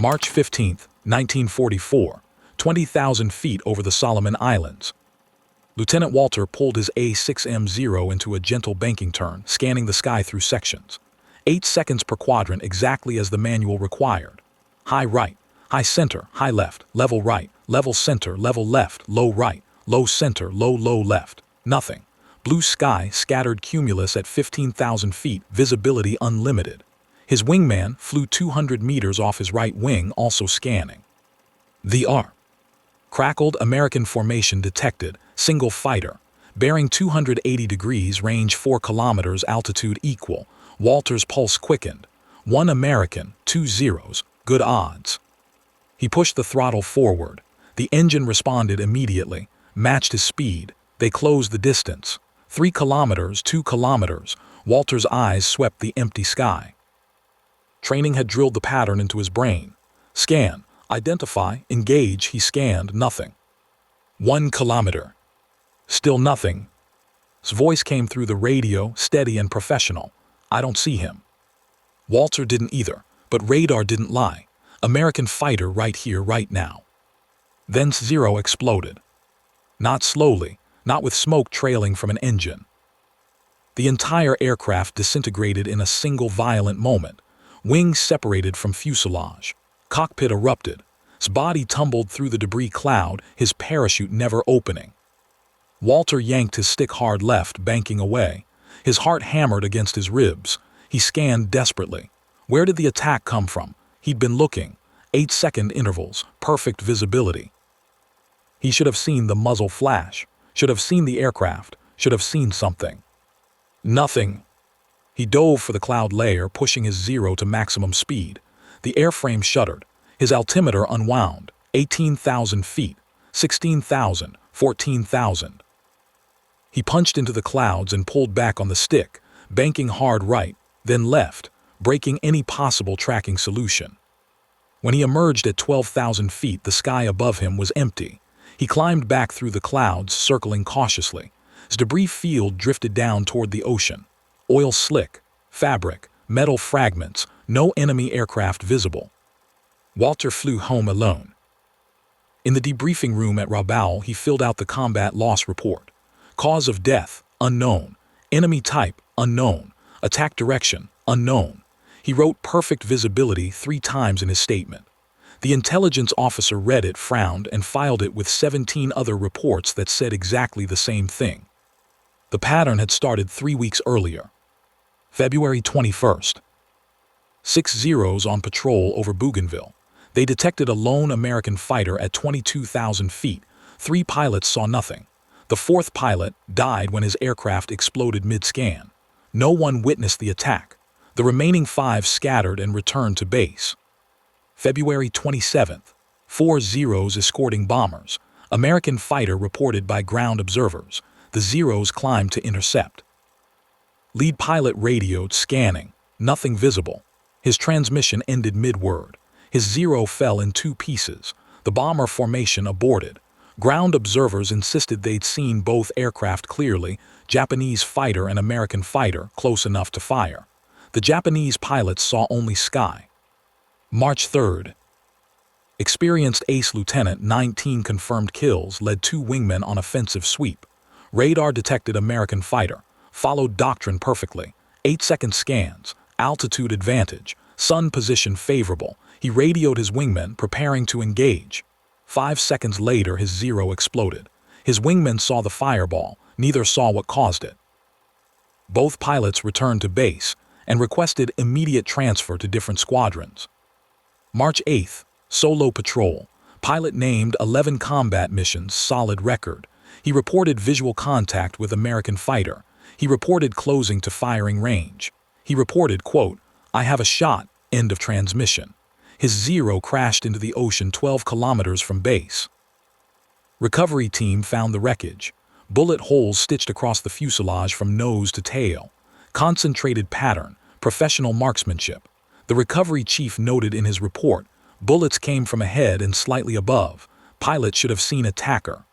March 15, 1944, 20,000 feet over the Solomon Islands. Lieutenant Walter pulled his A6M0 into a gentle banking turn, scanning the sky through sections. 8 seconds per quadrant, exactly as the manual required. High right, high center, high left, level right, level center, level left, low right, low center, low left. Nothing. Blue sky, scattered cumulus at 15,000 feet, visibility unlimited. His wingman flew 200 meters off his right wing, also scanning. The R. Crackled, American formation detected, single fighter. Bearing 280 degrees, range 4 kilometers, altitude equal. Walter's pulse quickened. 1 American, 2 zeros, good odds. He pushed the throttle forward. The engine responded immediately, matched his speed. They closed the distance. 3 kilometers, 2 kilometers. Walter's eyes swept the empty sky. Training had drilled the pattern into his brain. Scan, identify, engage. He scanned, nothing. 1 kilometer. Still nothing. His voice came through the radio, steady and professional. I don't see him. Walter didn't either, but radar didn't lie. American fighter right here, right now. Then zero exploded. Not slowly, not with smoke trailing from an engine. The entire aircraft disintegrated in a single violent moment. Wings separated from fuselage. Cockpit erupted. His body tumbled through the debris cloud, his parachute never opening. Walter yanked his stick hard left, banking away. His heart hammered against his ribs. He scanned desperately. Where did the attack come from? He'd been looking. 8-second intervals, perfect visibility. He should have seen the muzzle flash, should have seen the aircraft, should have seen something. Nothing. He dove for the cloud layer, pushing his zero to maximum speed. The airframe shuddered. His altimeter unwound. 18,000 feet, 16,000, 14,000. He punched into the clouds and pulled back on the stick, banking hard right, then left, breaking any possible tracking solution. When he emerged at 12,000 feet, the sky above him was empty. He climbed back through the clouds, circling cautiously. His debris field drifted down toward the ocean. Oil slick, fabric, metal fragments, no enemy aircraft visible. Walter flew home alone. In the debriefing room at Rabaul, he filled out the combat loss report. Cause of death, unknown. Enemy type, unknown. Attack direction, unknown. He wrote perfect visibility 3 times in his statement. The intelligence officer read it, frowned, and filed it with 17 other reports that said exactly the same thing. The pattern had started 3 weeks earlier. February 21st. 6 Zeros on patrol over Bougainville. They detected a lone American fighter at 22,000 feet. 3 pilots saw nothing. The 4th pilot died when his aircraft exploded mid-scan. No one witnessed the attack. The remaining 5 scattered and returned to base. February 27th. 4 Zeros escorting bombers. American fighter reported by ground observers. The Zeros climbed to intercept. Lead pilot radioed, scanning. Nothing visible. His transmission ended mid-word. His Zero fell in 2 pieces. The bomber formation aborted. Ground observers insisted they'd seen both aircraft clearly, Japanese fighter and American fighter, close enough to fire. The Japanese pilots saw only sky. March 3rd. Experienced ace lieutenant, 19 confirmed kills, led 2 wingmen on offensive sweep. Radar detected American fighter. Followed doctrine perfectly. 8-second scans. Altitude advantage. Sun position favorable. He radioed his wingmen, preparing to engage. 5 seconds later, his Zero exploded. His wingmen saw the fireball. Neither saw what caused it. Both pilots returned to base and requested immediate transfer to different squadrons. March 8th. Solo patrol. Pilot named 11 combat missions, solid record. He reported visual contact with American fighter. He reported closing to firing range. He reported, quote, I have a shot, end of transmission. His Zero crashed into the ocean 12 kilometers from base. Recovery team found the wreckage. Bullet holes stitched across the fuselage from nose to tail. Concentrated pattern, professional marksmanship. The recovery chief noted in his report, bullets came from ahead and slightly above. Pilot should have seen attacker.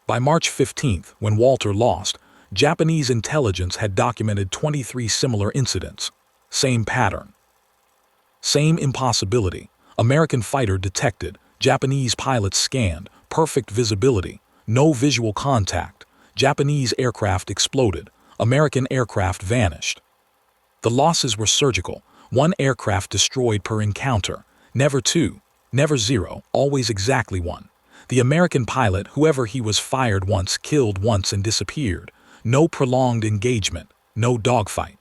By March 15th, when Walter lost, Japanese intelligence had documented 23 similar incidents. Same pattern. Same impossibility. American fighter detected, Japanese pilots scanned, perfect visibility, no visual contact, Japanese aircraft exploded, American aircraft vanished. The losses were surgical, 1 aircraft destroyed per encounter, never 2, never 0, always exactly 1. The American pilot, whoever he was, fired once, killed once, and disappeared. No prolonged engagement, no dogfight.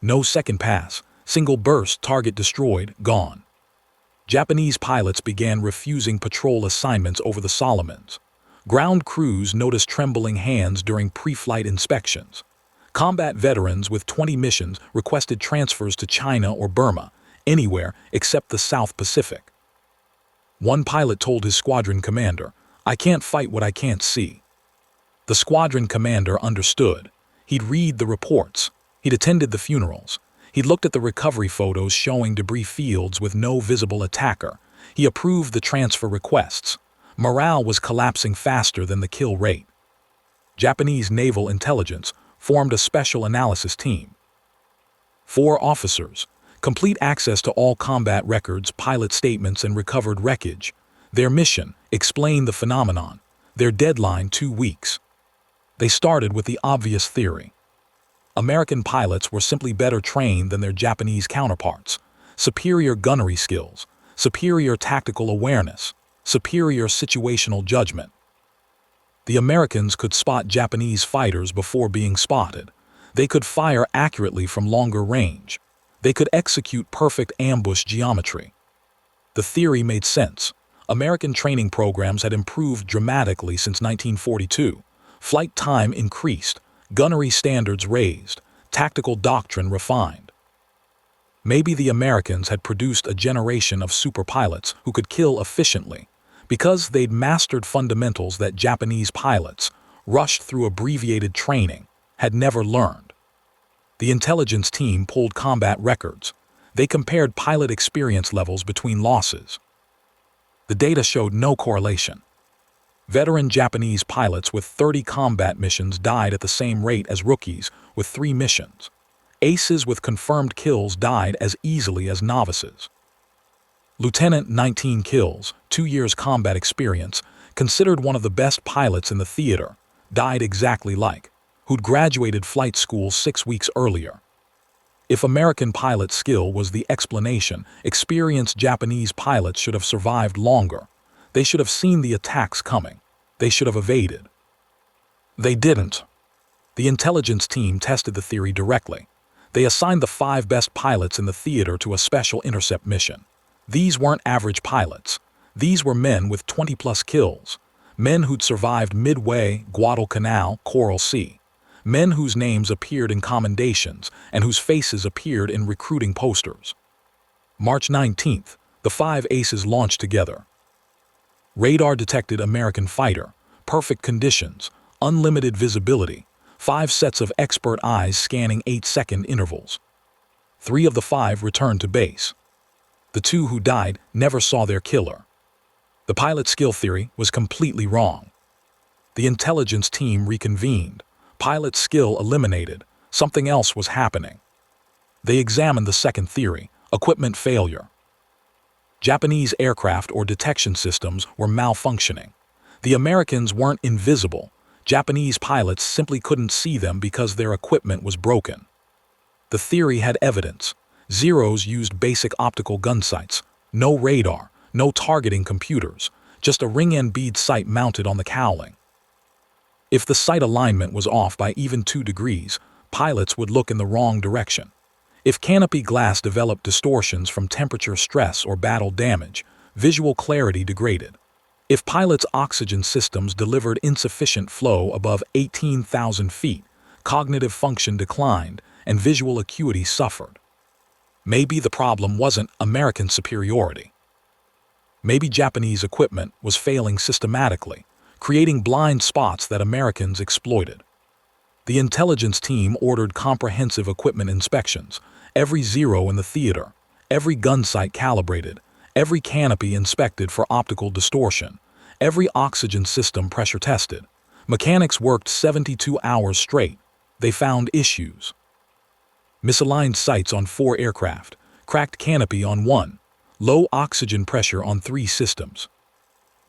No second pass, single burst, target destroyed, gone. Japanese pilots began refusing patrol assignments over the Solomons. Ground crews noticed trembling hands during pre-flight inspections. Combat veterans with 20 missions requested transfers to China or Burma, anywhere except the South Pacific. One pilot told his squadron commander, "I can't fight what I can't see." The squadron commander understood. He'd read the reports. He'd attended the funerals. He'd looked at the recovery photos showing debris fields with no visible attacker. He approved the transfer requests. Morale was collapsing faster than the kill rate. Japanese naval intelligence formed a special analysis team. 4 officers, complete access to all combat records, pilot statements, and recovered wreckage. Their mission: explain the phenomenon. Their deadline: 2 weeks. They started with the obvious theory. American pilots were simply better trained than their Japanese counterparts. Superior gunnery skills, superior tactical awareness, superior situational judgment. The Americans could spot Japanese fighters before being spotted. They could fire accurately from longer range. They could execute perfect ambush geometry. The theory made sense. American training programs had improved dramatically since 1942. Flight time increased, gunnery standards raised, tactical doctrine refined. Maybe the Americans had produced a generation of super pilots who could kill efficiently, because they'd mastered fundamentals that Japanese pilots, rushed through abbreviated training, had never learned. The intelligence team pulled combat records. They compared pilot experience levels between losses. The data showed no correlation. Veteran Japanese pilots with 30 combat missions died at the same rate as rookies with 3 missions. Aces with confirmed kills died as easily as novices. Lieutenant, 19 kills, 2 years combat experience, considered one of the best pilots in the theater, died exactly like, who'd graduated flight school 6 weeks earlier. If American pilot skill was the explanation, experienced Japanese pilots should have survived longer. They should have seen the attacks coming. They should have evaded. They didn't. The intelligence team tested the theory directly. They assigned the 5 best pilots in the theater to a special intercept mission. These weren't average pilots. These were men with 20-plus kills. Men who'd survived Midway, Guadalcanal, Coral Sea. Men whose names appeared in commendations and whose faces appeared in recruiting posters. March 19th, the 5 aces launched together. Radar detected American fighter, perfect conditions, unlimited visibility, 5 sets of expert eyes scanning 8-second intervals. 3 of the 5 returned to base. The 2 who died never saw their killer. The pilot skill theory was completely wrong. The intelligence team reconvened. Pilot skill eliminated. Something else was happening. They examined the second theory, equipment failure. Japanese aircraft or detection systems were malfunctioning. The Americans weren't invisible. Japanese pilots simply couldn't see them because their equipment was broken. The theory had evidence. Zeros used basic optical gun sights, no radar, no targeting computers, just a ring-end bead sight mounted on the cowling. If the sight alignment was off by even 2 degrees, pilots would look in the wrong direction. If canopy glass developed distortions from temperature stress or battle damage, visual clarity degraded. If pilots' oxygen systems delivered insufficient flow above 18,000 feet, cognitive function declined and visual acuity suffered. Maybe the problem wasn't American superiority. Maybe Japanese equipment was failing systematically, creating blind spots that Americans exploited. The intelligence team ordered comprehensive equipment inspections, every zero in the theater, every gun sight calibrated, every canopy inspected for optical distortion, every oxygen system pressure tested. Mechanics worked 72 hours straight. They found issues. Misaligned sights on 4 aircraft, cracked canopy on 1, low oxygen pressure on 3 systems.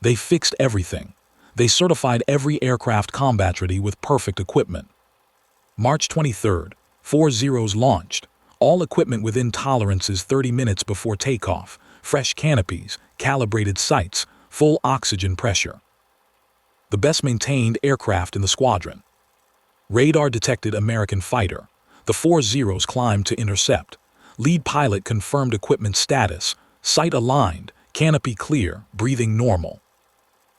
They fixed everything. They certified every aircraft combat-ready with perfect equipment. March 23rd, 4 Zeros launched. All equipment within tolerances 30 minutes before takeoff, fresh canopies, calibrated sights, full oxygen pressure. The best-maintained aircraft in the squadron. Radar detected American fighter. The 4 Zeros climbed to intercept. Lead pilot confirmed equipment status, sight aligned, canopy clear, breathing normal.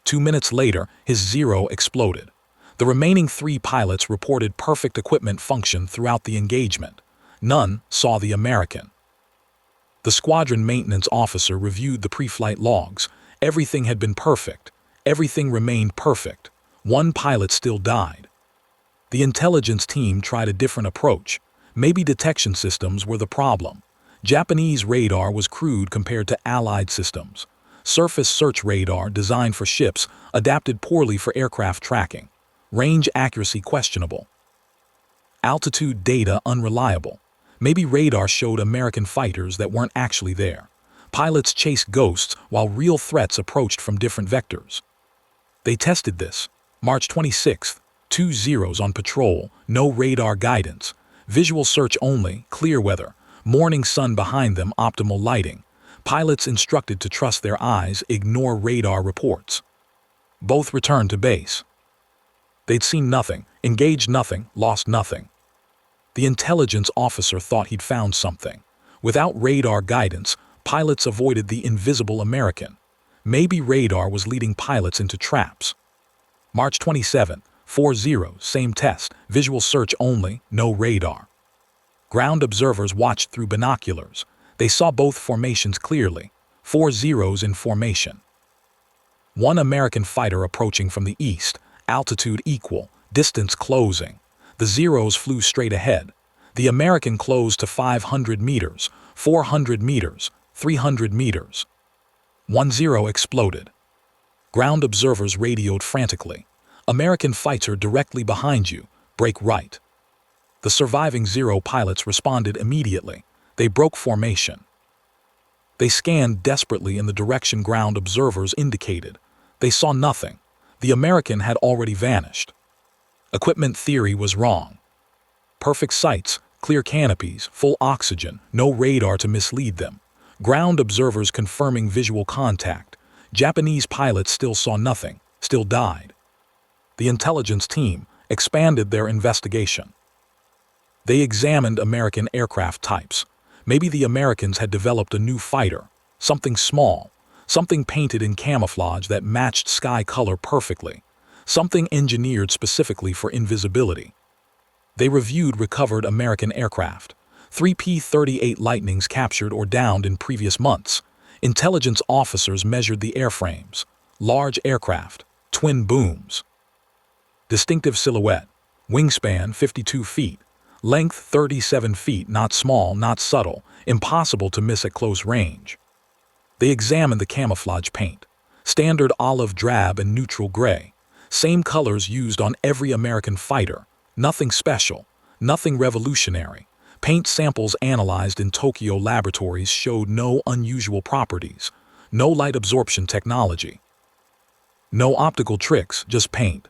2 minutes later, his Zero exploded. The remaining 3 pilots reported perfect equipment function throughout the engagement. None saw the American. The squadron maintenance officer reviewed the pre-flight logs. Everything had been perfect. Everything remained perfect. 1 pilot still died. The intelligence team tried a different approach. Maybe detection systems were the problem. Japanese radar was crude compared to Allied systems. Surface search radar designed for ships adapted poorly for aircraft tracking. Range accuracy questionable. Altitude data unreliable. Maybe radar showed American fighters that weren't actually there. Pilots chased ghosts while real threats approached from different vectors. They tested this. March 26th, 2 Zeros on patrol, no radar guidance. Visual search only, clear weather. Morning sun behind them, optimal lighting. Pilots instructed to trust their eyes, ignore radar reports. Both returned to base. They'd seen nothing, engaged nothing, lost nothing. The intelligence officer thought he'd found something. Without radar guidance, pilots avoided the invisible American. Maybe radar was leading pilots into traps. March 27, 4 Zeros, same test, visual search only, no radar. Ground observers watched through binoculars. They saw both formations clearly. 4 Zeros in formation. 1 American fighter approaching from the east, altitude equal, distance closing. The Zeros flew straight ahead. The American closed to 500 meters, 400 meters, 300 meters. 1 Zero exploded. Ground observers radioed frantically. American fighter directly behind you, break right. The surviving Zero pilots responded immediately. They broke formation. They scanned desperately in the direction ground observers indicated. They saw nothing. The American had already vanished. Equipment theory was wrong. Perfect sights, clear canopies, full oxygen, no radar to mislead them. Ground observers confirming visual contact. Japanese pilots still saw nothing, still died. The intelligence team expanded their investigation. They examined American aircraft types. Maybe the Americans had developed a new fighter, something small, something painted in camouflage that matched sky color perfectly, something engineered specifically for invisibility. They reviewed recovered American aircraft. 3 P-38 Lightnings captured or downed in previous months. Intelligence officers measured the airframes. Large aircraft, twin booms. Distinctive silhouette, wingspan 52 feet. Length 37 feet, not small, not subtle, impossible to miss at close range. They examined the camouflage paint. Standard olive drab and neutral gray. Same colors used on every American fighter. Nothing special, nothing revolutionary. Paint samples analyzed in Tokyo laboratories showed no unusual properties. No light absorption technology. No optical tricks, just paint.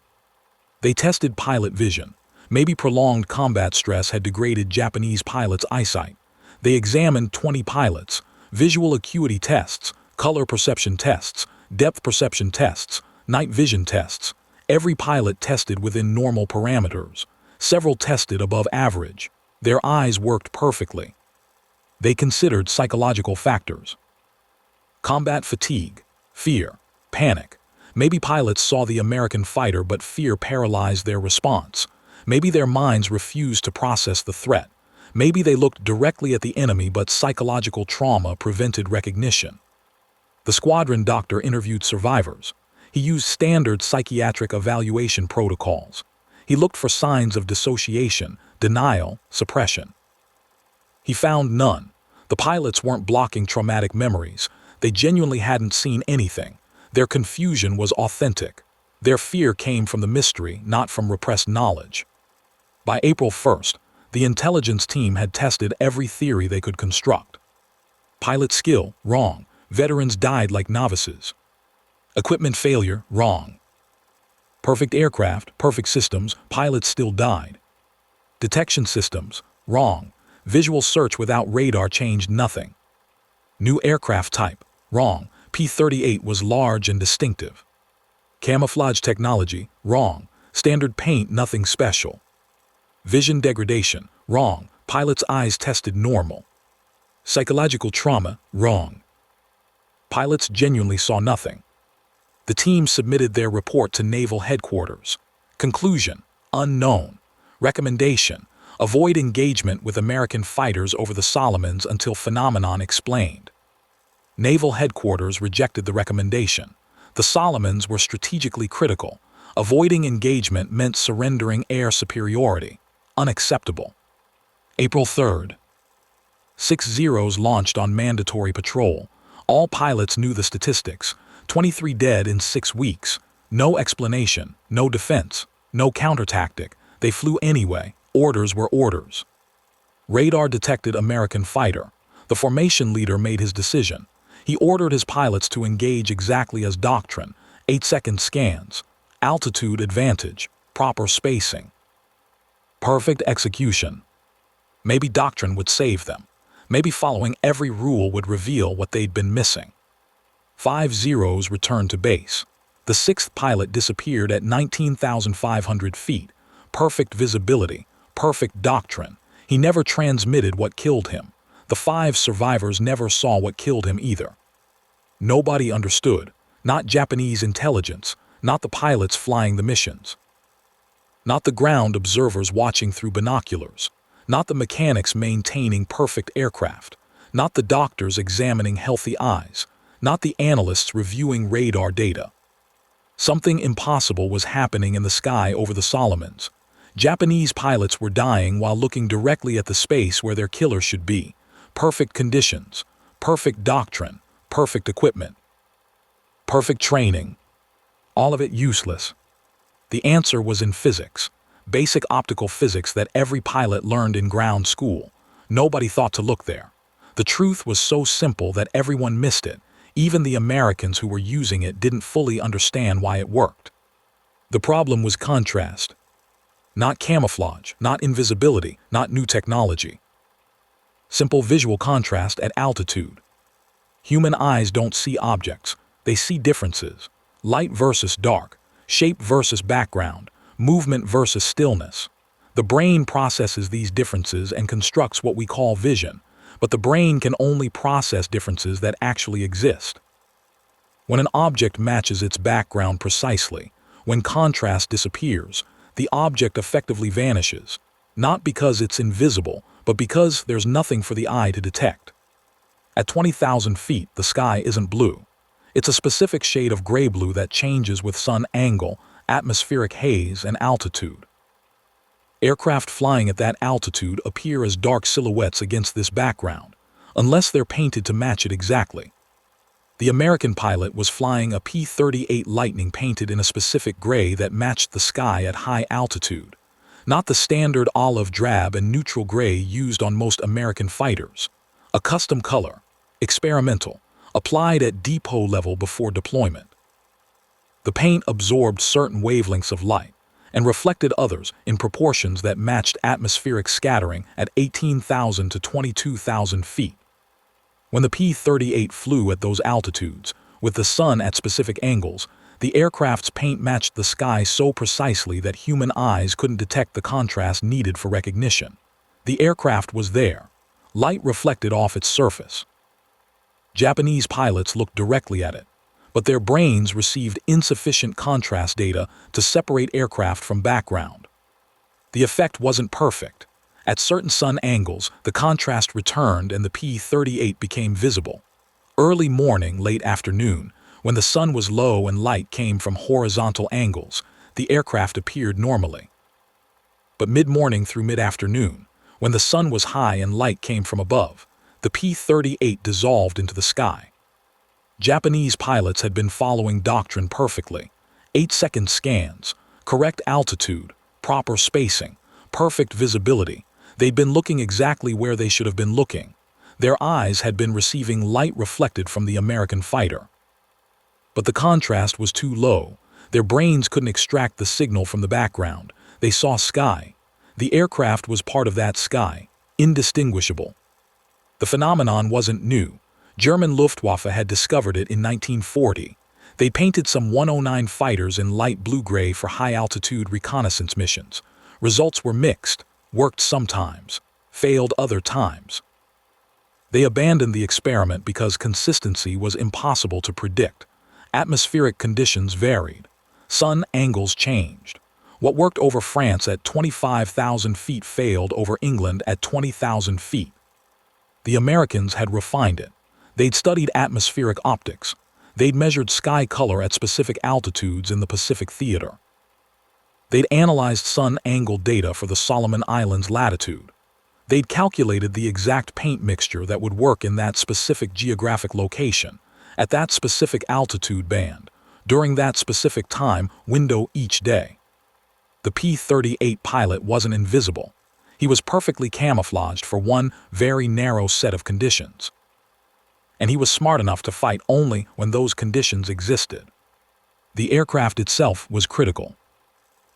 They tested pilot vision. Maybe prolonged combat stress had degraded Japanese pilots' eyesight. They examined 20 pilots, visual acuity tests, color perception tests, depth perception tests, night vision tests. Every pilot tested within normal parameters. Several tested above average. Their eyes worked perfectly. They considered psychological factors. Combat fatigue, fear, panic. Maybe pilots saw the American fighter but fear paralyzed their response. Maybe their minds refused to process the threat. Maybe they looked directly at the enemy but psychological trauma prevented recognition. The squadron doctor interviewed survivors. He used standard psychiatric evaluation protocols. He looked for signs of dissociation, denial, suppression. He found none. The pilots weren't blocking traumatic memories. They genuinely hadn't seen anything. Their confusion was authentic. Their fear came from the mystery, not from repressed knowledge. By April 1st, the intelligence team had tested every theory they could construct. Pilot skill, wrong. Veterans died like novices. Equipment failure, wrong. Perfect aircraft, perfect systems, pilots still died. Detection systems, wrong. Visual search without radar changed nothing. New aircraft type, wrong. P-38 was large and distinctive. Camouflage technology, wrong. Standard paint, nothing special. Vision degradation, wrong. Pilot's eyes tested normal. Psychological trauma, wrong. Pilots genuinely saw nothing. The team submitted their report to Naval Headquarters. Conclusion, unknown. Recommendation, avoid engagement with American fighters over the Solomons until phenomenon explained. Naval Headquarters rejected the recommendation. The Solomons were strategically critical. Avoiding engagement meant surrendering air superiority. Unacceptable. April 3rd. 6 Zeros launched on mandatory patrol. All pilots knew the statistics. 23 dead in 6 weeks. No explanation, no defense, no counter-tactic. They flew anyway. Orders were orders. Radar detected American fighter. The formation leader made his decision. He ordered his pilots to engage exactly as doctrine. 8-second scans. Altitude advantage. Proper spacing. Perfect execution. Maybe doctrine would save them. Maybe following every rule would reveal what they'd been missing. 5 Zeros returned to base. The 6th pilot disappeared at 19,500 feet. Perfect visibility. Perfect doctrine. He never transmitted what killed him. The 5 survivors never saw what killed him either. Nobody understood. Not Japanese intelligence. Not the pilots flying the missions. Not the ground observers watching through binoculars. Not the mechanics maintaining perfect aircraft. Not the doctors examining healthy eyes. Not the analysts reviewing radar data. Something impossible was happening in the sky over the Solomons. Japanese pilots were dying while looking directly at the space where their killer should be. Perfect conditions. Perfect doctrine. Perfect equipment. Perfect training. All of it useless. The answer was in physics. Basic optical physics that every pilot learned in ground school. Nobody thought to look there. The truth was so simple that everyone missed it. Even the Americans who were using it didn't fully understand why it worked. The problem was contrast. Not camouflage, not invisibility, not new technology. Simple visual contrast at altitude. Human eyes don't see objects. They see differences. Light versus dark, shape versus background, movement versus stillness. The brain processes these differences and constructs what we call vision, but the brain can only process differences that actually exist. When an object matches its background precisely, when contrast disappears, the object effectively vanishes, not because it's invisible, but because there's nothing for the eye to detect. At 20,000 feet, the sky isn't blue. It's a specific shade of gray blue that changes with sun angle, atmospheric haze, and altitude. Aircraft flying at that altitude appear as dark silhouettes against this background, unless they're painted to match it exactly. The American pilot was flying a P-38 Lightning painted in a specific gray that matched the sky at high altitude, not the standard olive drab and neutral gray used on most American fighters. A custom color, experimental, applied at depot level before deployment. The paint absorbed certain wavelengths of light and reflected others in proportions that matched atmospheric scattering at 18,000 to 22,000 feet. When the P-38 flew at those altitudes, with the sun at specific angles, the aircraft's paint matched the sky so precisely that human eyes couldn't detect the contrast needed for recognition. The aircraft was there. Light reflected off its surface. Japanese pilots looked directly at it, but their brains received insufficient contrast data to separate aircraft from background. The effect wasn't perfect. At certain sun angles, the contrast returned and the P-38 became visible. Early morning, late afternoon, when the sun was low and light came from horizontal angles, the aircraft appeared normally. But mid-morning through mid-afternoon, when the sun was high and light came from above, the P-38 dissolved into the sky. Japanese pilots had been following doctrine perfectly. 8-second scans, correct altitude, proper spacing, perfect visibility. They'd been looking exactly where they should have been looking. Their eyes had been receiving light reflected from the American fighter. But the contrast was too low. Their brains couldn't extract the signal from the background. They saw sky. The aircraft was part of that sky, indistinguishable. The phenomenon wasn't new. German Luftwaffe had discovered it in 1940. They painted some 109 fighters in light blue-gray for high-altitude reconnaissance missions. Results were mixed, worked sometimes, failed other times. They abandoned the experiment because consistency was impossible to predict. Atmospheric conditions varied. Sun angles changed. What worked over France at 25,000 feet failed over England at 20,000 feet. The Americans had refined it. They'd studied atmospheric optics. They'd measured sky color at specific altitudes in the Pacific Theater. They'd analyzed sun angle data for the Solomon Islands latitude. They'd calculated the exact paint mixture that would work in that specific geographic location, at that specific altitude band, during that specific time window each day. The P-38 pilot wasn't invisible. He was perfectly camouflaged for one very narrow set of conditions. And he was smart enough to fight only when those conditions existed. The aircraft itself was critical.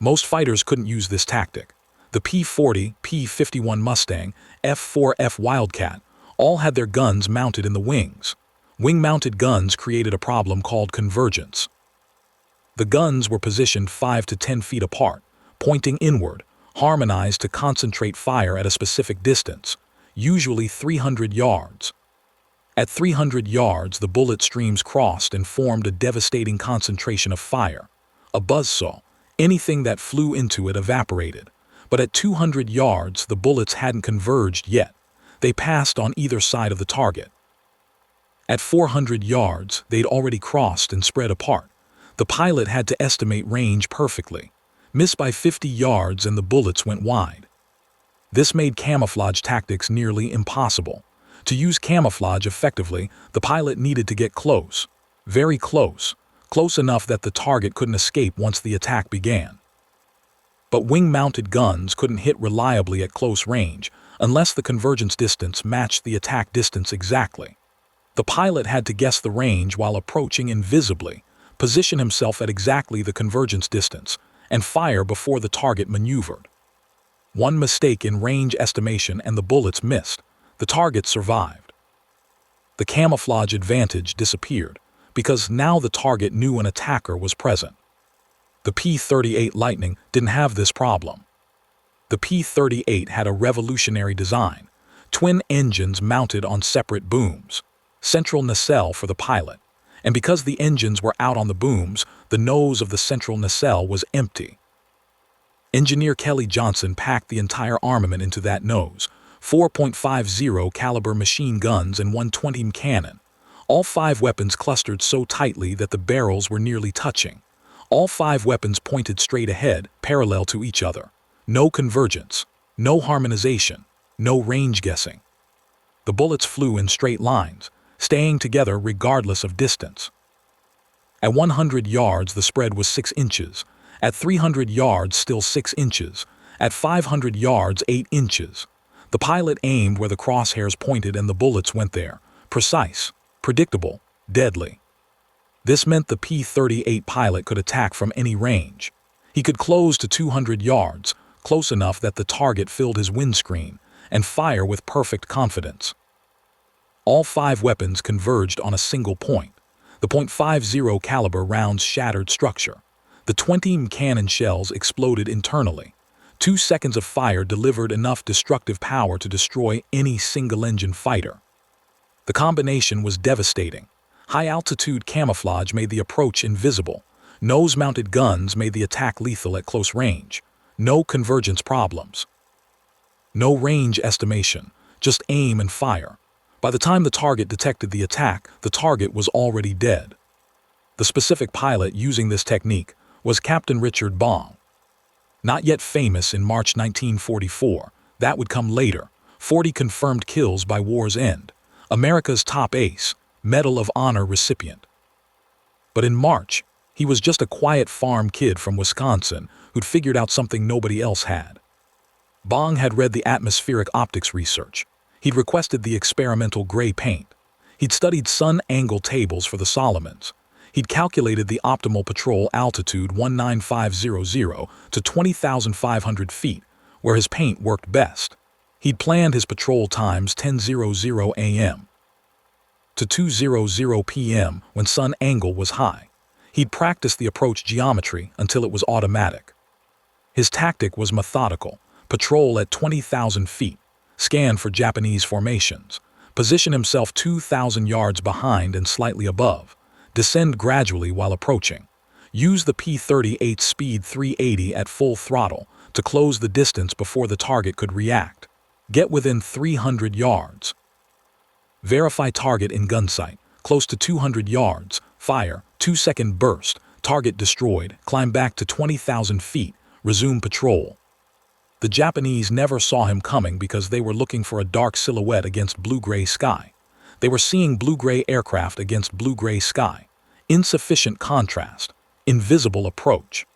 Most fighters couldn't use this tactic. The P-40, P-51 Mustang, F-4F Wildcat all had their guns mounted in the wings. Wing-mounted guns created a problem called convergence. The guns were positioned 5 to 10 feet apart, pointing inward, harmonized to concentrate fire at a specific distance, usually 300 yards. At 300 yards, the bullet streams crossed and formed a devastating concentration of fire. A buzzsaw, anything that flew into it evaporated. But at 200 yards, the bullets hadn't converged yet. They passed on either side of the target. At 400 yards, they'd already crossed and spread apart. The pilot had to estimate range perfectly. Missed by 50 yards and the bullets went wide. This made camouflage tactics nearly impossible. To use camouflage effectively, the pilot needed to get close. Very close. Close enough that the target couldn't escape once the attack began. But wing-mounted guns couldn't hit reliably at close range unless the convergence distance matched the attack distance exactly. The pilot had to guess the range while approaching invisibly, position himself at exactly the convergence distance, and fire before the target maneuvered. One mistake in range estimation and the bullets missed. The target survived. The camouflage advantage disappeared because now the target knew an attacker was present. The P-38 Lightning didn't have this problem. The P-38 had a revolutionary design, twin engines mounted on separate booms, central nacelle for the pilot, and because the engines were out on the booms, the nose of the central nacelle was empty. Engineer Kelly Johnson packed the entire armament into that nose, 4.50 caliber machine guns and 120 cannon. All 5 weapons clustered so tightly that the barrels were nearly touching. All 5 weapons pointed straight ahead, parallel to each other. No convergence, no harmonization, no range guessing. The bullets flew in straight lines, staying together regardless of distance. At 100 yards, the spread was 6 inches. At 300 yards, still 6 inches. At 500 yards, 8 inches. The pilot aimed where the crosshairs pointed and the bullets went there. Precise, predictable, deadly. This meant the P-38 pilot could attack from any range. He could close to 200 yards, close enough that the target filled his windscreen, and fire with perfect confidence. All 5 weapons converged on a single point. The .50 caliber rounds shattered structure. The 20 cannon shells exploded internally. 2 seconds of fire delivered enough destructive power to destroy any single-engine fighter. The combination was devastating. High-altitude camouflage made the approach invisible. Nose-mounted guns made the attack lethal at close range. No convergence problems. No range estimation, just aim and fire. By the time the target detected the attack, the target was already dead. The specific pilot using this technique was Captain Richard Bong. Not yet famous in March 1944, that would come later. 40 confirmed kills by war's end. America's top ace, Medal of Honor recipient. But in March, he was just a quiet farm kid from Wisconsin who'd figured out something nobody else had. Bong had read the atmospheric optics research. He'd requested the experimental gray paint. He'd studied sun angle tables for the Solomons. He'd calculated the optimal patrol altitude 19500 to 20,500 feet, where his paint worked best. He'd planned his patrol times 10:00 a.m. to 2:00 p.m. when sun angle was high. He'd practiced the approach geometry until it was automatic. His tactic was methodical: patrol at 20,000 feet, scan for Japanese formations, position himself 2,000 yards behind and slightly above, descend gradually while approaching, use the P-38 speed 380 at full throttle to close the distance before the target could react, get within 300 yards, verify target in gunsight, close to 200 yards, fire, 2-second burst, target destroyed, climb back to 20,000 feet, resume patrol. The Japanese never saw him coming because they were looking for a dark silhouette against blue-gray sky. They were seeing blue-gray aircraft against blue-gray sky. Insufficient contrast, invisible approach.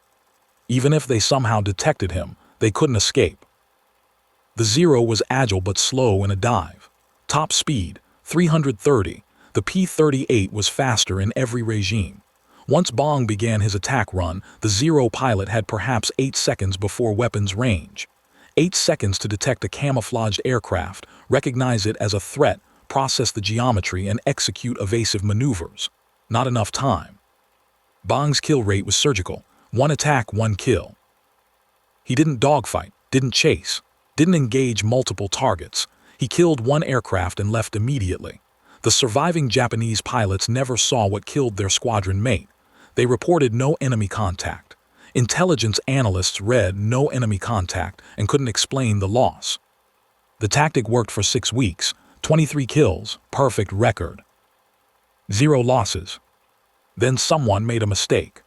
Even if they somehow detected him, they couldn't escape. The Zero was agile but slow in a dive. Top speed, 330. The P-38 was faster in every regime. Once Bong began his attack run, the Zero pilot had perhaps 8 seconds before weapons range. 8 seconds to detect a camouflaged aircraft, recognize it as a threat, process the geometry, and execute evasive maneuvers. Not enough time. Bong's kill rate was surgical: 1 attack, 1 kill. He didn't dogfight, didn't chase, didn't engage multiple targets. He killed 1 aircraft and left immediately. The surviving Japanese pilots never saw what killed their squadron mate. They reported no enemy contact. Intelligence analysts read no enemy contact and couldn't explain the loss. The tactic worked for 6 weeks, 23 kills, perfect record. 0 losses. Then someone made a mistake.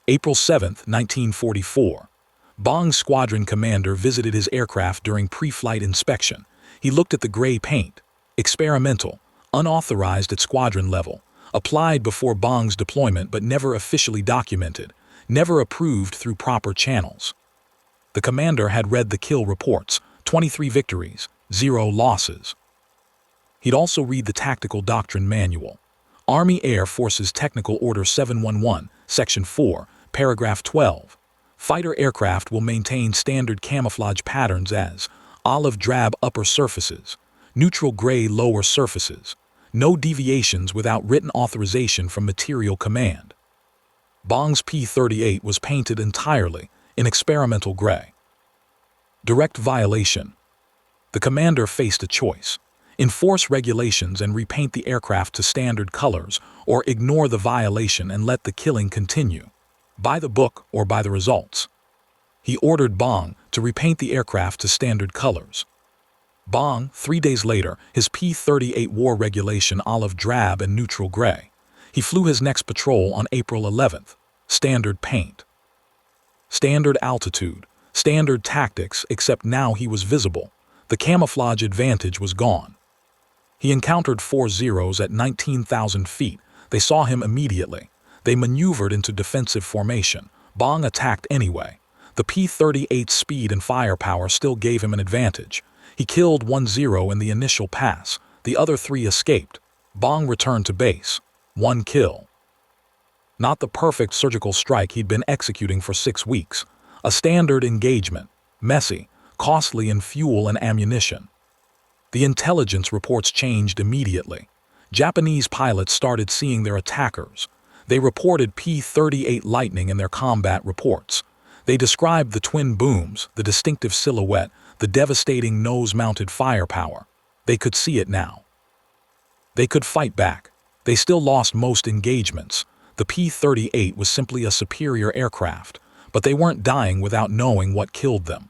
April 7, 1944. Bong's squadron commander visited his aircraft during pre-flight inspection. He looked at the gray paint. Experimental, unauthorized at squadron level, applied before Bong's deployment but never officially documented, never approved through proper channels. The commander had read the kill reports: 23 victories, 0 losses. He'd also read the tactical doctrine manual. Army Air Forces Technical Order 711, Section 4, Paragraph 12. Fighter aircraft will maintain standard camouflage patterns as olive drab upper surfaces, neutral gray lower surfaces, no deviations without written authorization from Material Command. Bong's P-38 was painted entirely in experimental gray. Direct violation. The commander faced a choice: enforce regulations and repaint the aircraft to standard colors, or ignore the violation and let the killing continue. By the book or by the results. He ordered Bong to repaint the aircraft to standard colors. Bong, 3 days later, his P-38 wore regulation olive drab and neutral gray. He flew his next patrol on April 11th. Standard paint. Standard altitude. Standard tactics, except now he was visible. The camouflage advantage was gone. He encountered 4 Zeros at 19,000 feet. They saw him immediately. They maneuvered into defensive formation. Bong attacked anyway. The P-38's speed and firepower still gave him an advantage. He killed 1 Zero in the initial pass. The other 3 escaped. Bong returned to base. 1 kill. Not the perfect surgical strike he'd been executing for 6 weeks. A standard engagement. Messy, costly in fuel and ammunition. The intelligence reports changed immediately. Japanese pilots started seeing their attackers. They reported P-38 lightning in their combat reports. They described the twin booms, the distinctive silhouette, the devastating nose-mounted firepower. They could see it now. They could fight back. They still lost most engagements. The P-38 was simply a superior aircraft, but they weren't dying without knowing what killed them.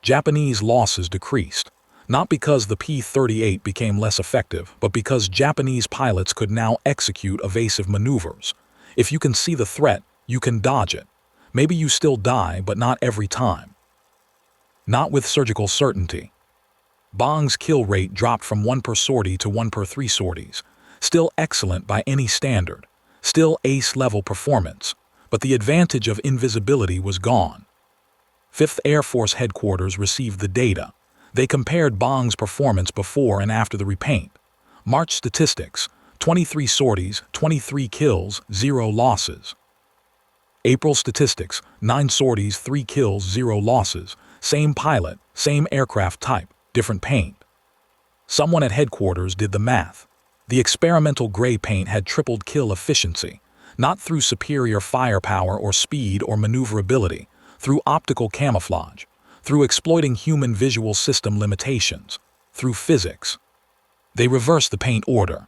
Japanese losses decreased, not because the P-38 became less effective, but because Japanese pilots could now execute evasive maneuvers. If you can see the threat, you can dodge it. Maybe you still die, but not every time. Not with surgical certainty. Bong's kill rate dropped from 1 per sortie to 1 per 3 sorties. Still excellent by any standard. Still ace-level performance. But the advantage of invisibility was gone. 5th Air Force Headquarters received the data. They compared Bong's performance before and after the repaint. March statistics: 23 sorties, 23 kills, 0 losses. April statistics: 9 sorties, 3 kills, 0 losses. Same pilot, same aircraft type, different paint. Someone at headquarters did the math. The experimental gray paint had tripled kill efficiency, not through superior firepower or speed or maneuverability, through optical camouflage, through exploiting human visual system limitations, through physics. They reversed the paint order.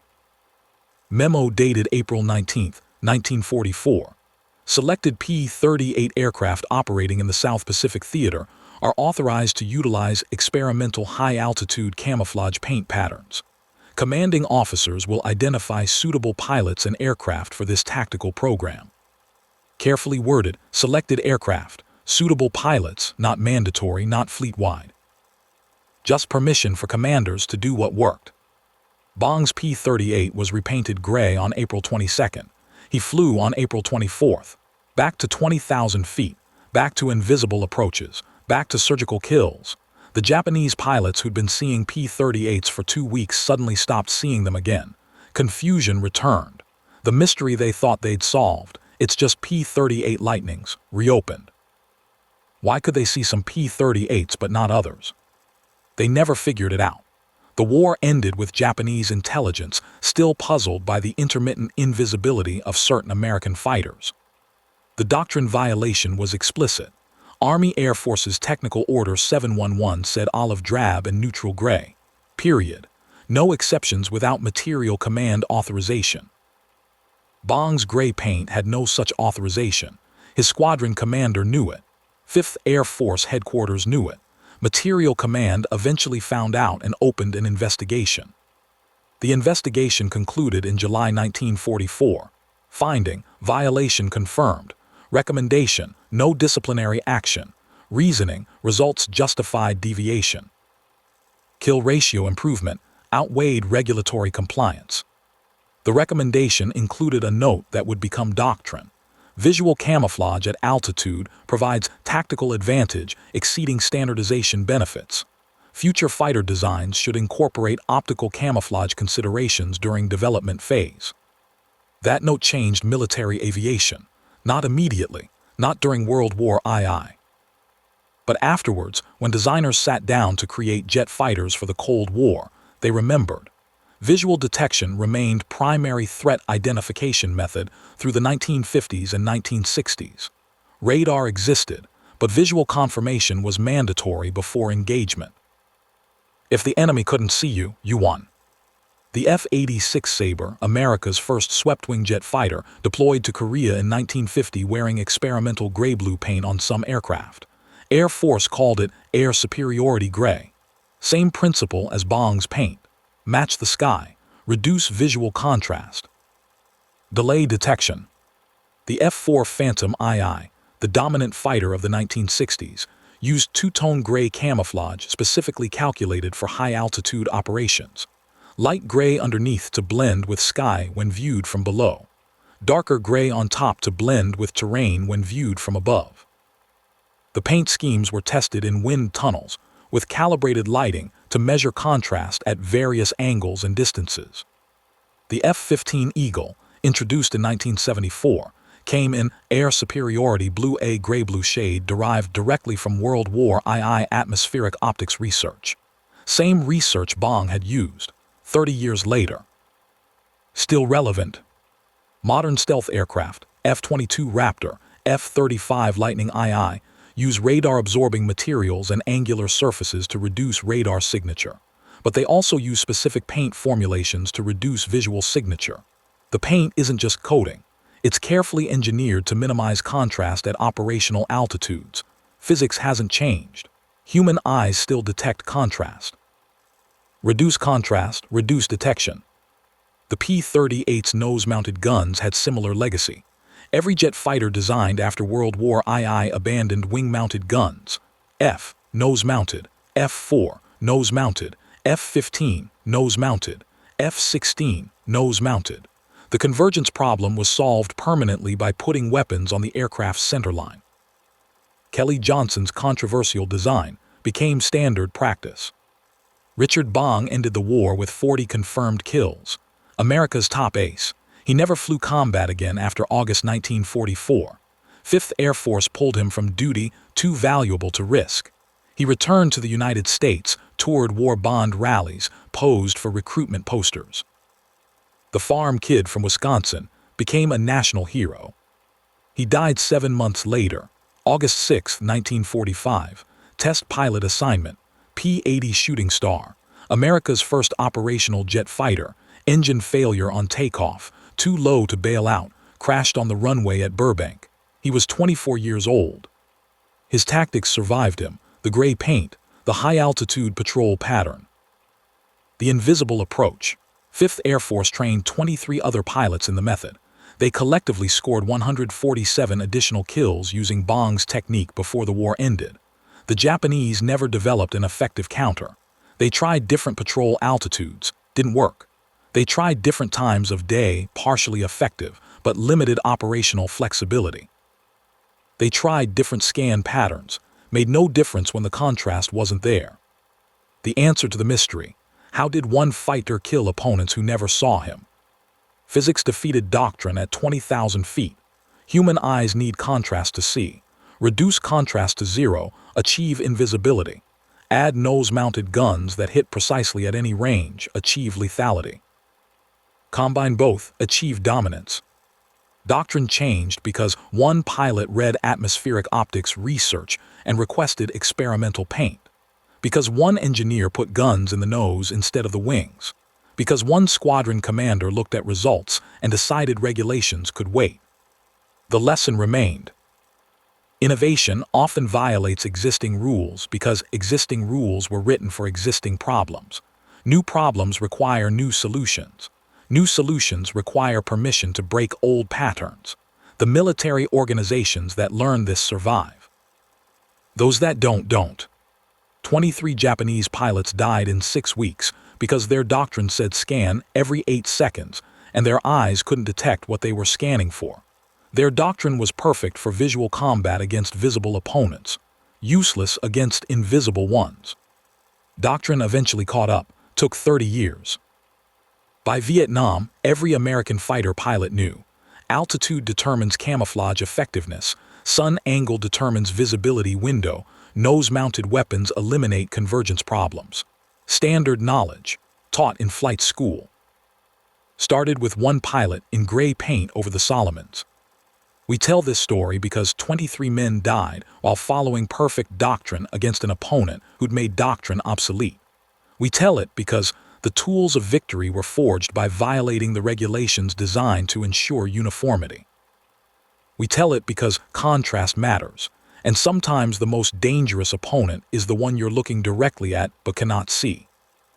Memo dated April 19, 1944. Selected P-38 aircraft operating in the South Pacific Theater are authorized to utilize experimental high-altitude camouflage paint patterns. Commanding officers will identify suitable pilots and aircraft for this tactical program. Carefully worded, selected aircraft, suitable pilots, not mandatory, not fleet-wide. Just permission for commanders to do what worked. Bong's P-38 was repainted gray on April 22nd. He flew on April 24th. Back to 20,000 feet, back to invisible approaches, back to surgical kills. The Japanese pilots who'd been seeing P-38s for 2 weeks suddenly stopped seeing them again. Confusion returned. The mystery they thought they'd solved, it's just P-38 lightnings, reopened. Why could they see some P-38s but not others? They never figured it out. The war ended with Japanese intelligence still puzzled by the intermittent invisibility of certain American fighters. The doctrine violation was explicit. Army Air Force's Technical Order 711 said olive drab and neutral gray. Period. No exceptions without material command authorization. Bong's gray paint had no such authorization. His squadron commander knew it. 5th Air Force headquarters knew it. Material Command eventually found out and opened an investigation. The investigation concluded in July 1944. Finding: violation confirmed. Recommendation: no disciplinary action. Reasoning: results justified deviation. Kill ratio improvement outweighed regulatory compliance. The recommendation included a note that would become doctrine. Visual camouflage at altitude provides tactical advantage exceeding standardization benefits. Future fighter designs should incorporate optical camouflage considerations during development phase. That note changed military aviation. Not immediately, not during World War II. But afterwards, when designers sat down to create jet fighters for the Cold War, they remembered. Visual detection remained primary threat identification method through the 1950s and 1960s. Radar existed, but visual confirmation was mandatory before engagement. If the enemy couldn't see you, you won. The F-86 Sabre, America's first swept-wing jet fighter, deployed to Korea in 1950 wearing experimental gray-blue paint on some aircraft. Air Force called it Air Superiority Gray. Same principle as Bong's paint. Match the sky. Reduce visual contrast. Delay detection. The F-4 Phantom II, the dominant fighter of the 1960s, used two-tone gray camouflage specifically calculated for high-altitude operations. Light gray underneath to blend with sky when viewed from below. Darker gray on top to blend with terrain when viewed from above. The paint schemes were tested in wind tunnels with calibrated lighting to measure contrast at various angles and distances. The F-15 Eagle, introduced in 1974, came in Air Superiority Blue A gray-blue shade derived directly from World War II atmospheric optics research. Same research Bong had used. 30 years later. Still relevant. Modern stealth aircraft, F-22 Raptor, F-35 Lightning II, use radar-absorbing materials and angular surfaces to reduce radar signature, but they also use specific paint formulations to reduce visual signature. The paint isn't just coating. It's carefully engineered to minimize contrast at operational altitudes. Physics hasn't changed. Human eyes still detect contrast. Reduce contrast, reduce detection. The P-38's nose-mounted guns had similar legacy. Every jet fighter designed after World War II abandoned wing-mounted guns. F, nose-mounted, F-4, nose-mounted, F-15, nose-mounted, F-16, nose-mounted. The convergence problem was solved permanently by putting weapons on the aircraft's centerline. Kelly Johnson's controversial design, became standard practice. Richard Bong ended the war with 40 confirmed kills. America's top ace. He never flew combat again after August 1944. 5th Air Force pulled him from duty, too valuable to risk. He returned to the United States, toured war bond rallies, posed for recruitment posters. The farm kid from Wisconsin became a national hero. He died 7 months later, August 6, 1945, test pilot assignment, P-38 Shooting Star, America's first operational jet fighter, engine failure on takeoff, too low to bail out, crashed on the runway at Burbank. He was 24 years old. His tactics survived him, the gray paint, the high-altitude patrol pattern. The invisible approach. 5th Air Force trained 23 other pilots in the method. They collectively scored 147 additional kills using Bong's technique before the war ended. The Japanese never developed an effective counter. They tried different patrol altitudes, didn't work. They tried different times of day, partially effective, but limited operational flexibility. They tried different scan patterns, made no difference when the contrast wasn't there. The answer to the mystery: how did one fighter kill opponents who never saw him? Physics defeated doctrine at 20,000 feet. Human eyes need contrast to see. Reduce contrast to zero, achieve invisibility. Add nose-mounted guns that hit precisely at any range, achieve lethality. Combine both, achieve dominance. Doctrine changed because one pilot read atmospheric optics research and requested experimental paint. Because one engineer put guns in the nose instead of the wings. Because one squadron commander looked at results and decided regulations could wait. The lesson remained. Innovation often violates existing rules because existing rules were written for existing problems. New problems require new solutions. New solutions require permission to break old patterns. The military organizations that learn this survive. Those that don't. 23 Japanese pilots died in 6 weeks because their doctrine said scan every 8 seconds, and their eyes couldn't detect what they were scanning for. Their doctrine was perfect for visual combat against visible opponents, useless against invisible ones. Doctrine eventually caught up, took 30 years. By Vietnam, every American fighter pilot knew. Altitude determines camouflage effectiveness, sun angle determines visibility window, nose-mounted weapons eliminate convergence problems. Standard knowledge, taught in flight school. Started with one pilot in gray paint over the Solomons. We tell this story because 23 men died while following perfect doctrine against an opponent who'd made doctrine obsolete. We tell it because the tools of victory were forged by violating the regulations designed to ensure uniformity. We tell it because contrast matters, and sometimes the most dangerous opponent is the one you're looking directly at but cannot see.